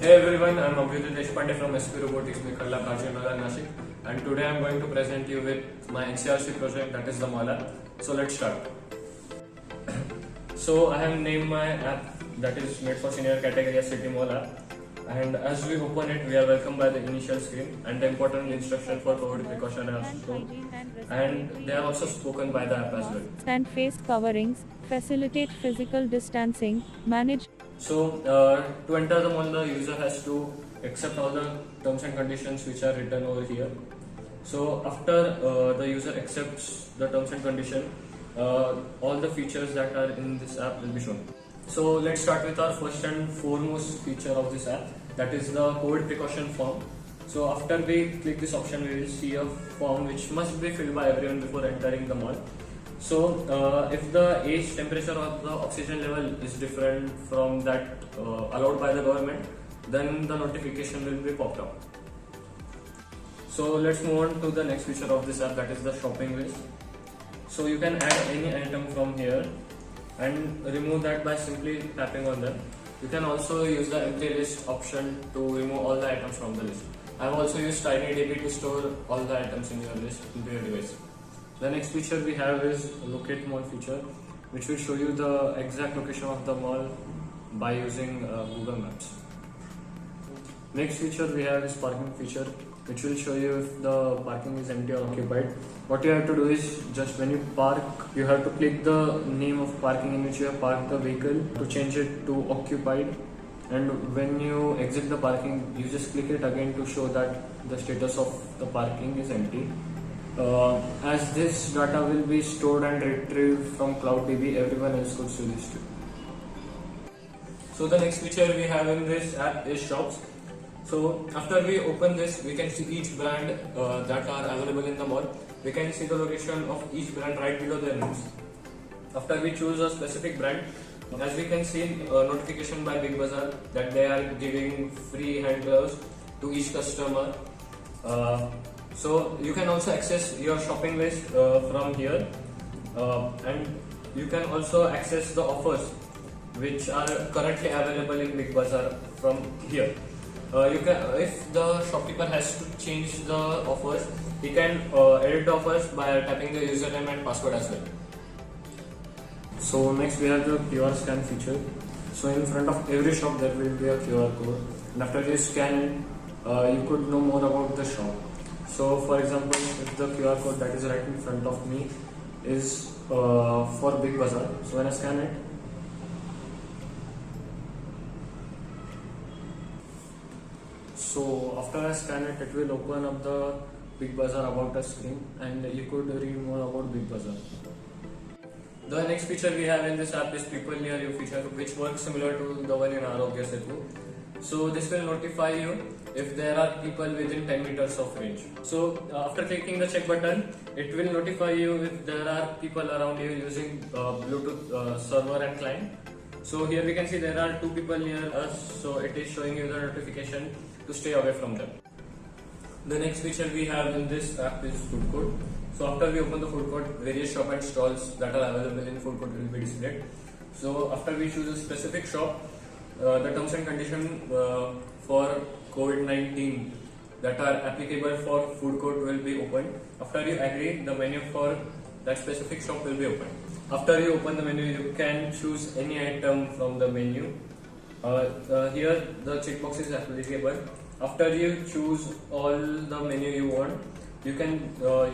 Hey everyone, I'm Abhyuday Deshpande from SP Robotics Mikharla Kajinagar Nashik, and today I'm going to present you with my NCRC project, that is the Mala. So let's start. So I have named my app that is made for senior category as City Mala, and as we open it we are welcomed by the initial screen and the important instruction for COVID precaution are shown, and they are also spoken by the app as well. And face coverings, facilitate physical distancing, manage. So to enter the mall, the user has to accept all the terms and conditions which are written over here. So after the user accepts the terms and condition, all the features that are in this app will be shown. So let's start with our first and foremost feature of this app, that is the COVID precaution form. So after we click this option, we will see a form which must be filled by everyone before entering the mall. So if the age, temperature or the oxygen level is different from that allowed by the government, then the notification will be popped up. So let's move on to the next feature of this app, that is the shopping list. So you can add any item from here and remove that by simply tapping on them. You can also use the empty list option to remove all the items from the list. I have also used TinyDB to store all the items in your list into your device. The next feature we have is Locate Mall feature, which will show you the exact location of the mall by using Google Maps. Next feature we have is Parking feature, which will show you if the parking is empty or occupied. What you have to do is, just when you park, you have to click the name of parking in which you have parked the vehicle to change it to occupied. And when you exit the parking, you just click it again to show that the status of the parking is empty. As this data will be stored and retrieved from CloudDB, everyone else could see this too. So the next feature we have in this app is shops. So after we open this, we can see each brand that are available in the mall. We can see the location of each brand right below their names. After we choose a specific brand, as we can see notification by Big Bazaar that they are giving free hand gloves to each customer. So you can also access your shopping list from here, and you can also access the offers which are currently available in Big Bazaar from here. If the shopkeeper has to change the offers, he can edit the offers by tapping the username and password as well. So next we have the QR scan feature. So in front of every shop there will be a QR code, and after you scan it, you could know more about the shop. So for example, if the QR code that is right in front of me is for Big Bazaar, so when I scan it, so after I scan it, it will open up the Big Bazaar About Us screen, and you could read more about Big Bazaar. The next feature we have in this app is People Near You feature, which works similar to the one in Arogya Setu. So this will notify you if there are people within 10 meters of range. So after clicking the check button, it will notify you if there are people around you using Bluetooth server and client. So here we can see there are 2 people near us, so it is showing you the notification to stay away from them. The next feature we have in this app is Food Court. So after we open the Food Court, various shop and stalls that are available in Food Court will be displayed. So after we choose a specific shop, the terms and conditions for COVID-19 that are applicable for Food Court will be opened. After you agree, the menu for that specific shop will be opened. After you open the menu, you can choose any item from the menu. Here the checkbox is applicable. After you choose all the menu you want, you can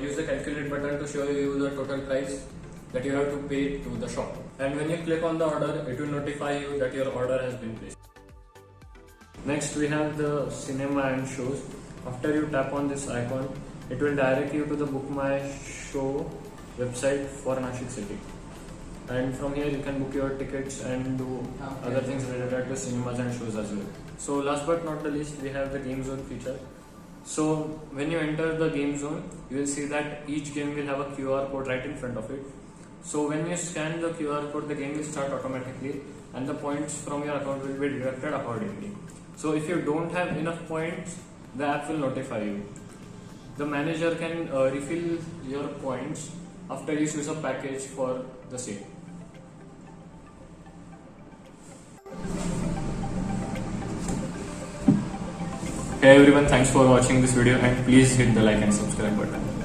use the calculate button to show you the total price that you have to pay to the shop. And when you click on the order, it will notify you that your order has been placed. Next we have the cinema and shows. After you tap on this icon, it will direct you to the Book My Show website for Nashik City. And from here you can book your tickets and do other things related to cinemas and shows as well. So last but not the least, we have the game zone feature. So when you enter the game zone, you will see that each game will have a QR code right in front of it. So when you scan the QR code, the game will start automatically and the points from your account will be deducted accordingly. So if you don't have enough points, the app will notify you. The manager can refill your points after you choose a package for the same. Hey everyone, thanks for watching this video and please hit the like and subscribe button.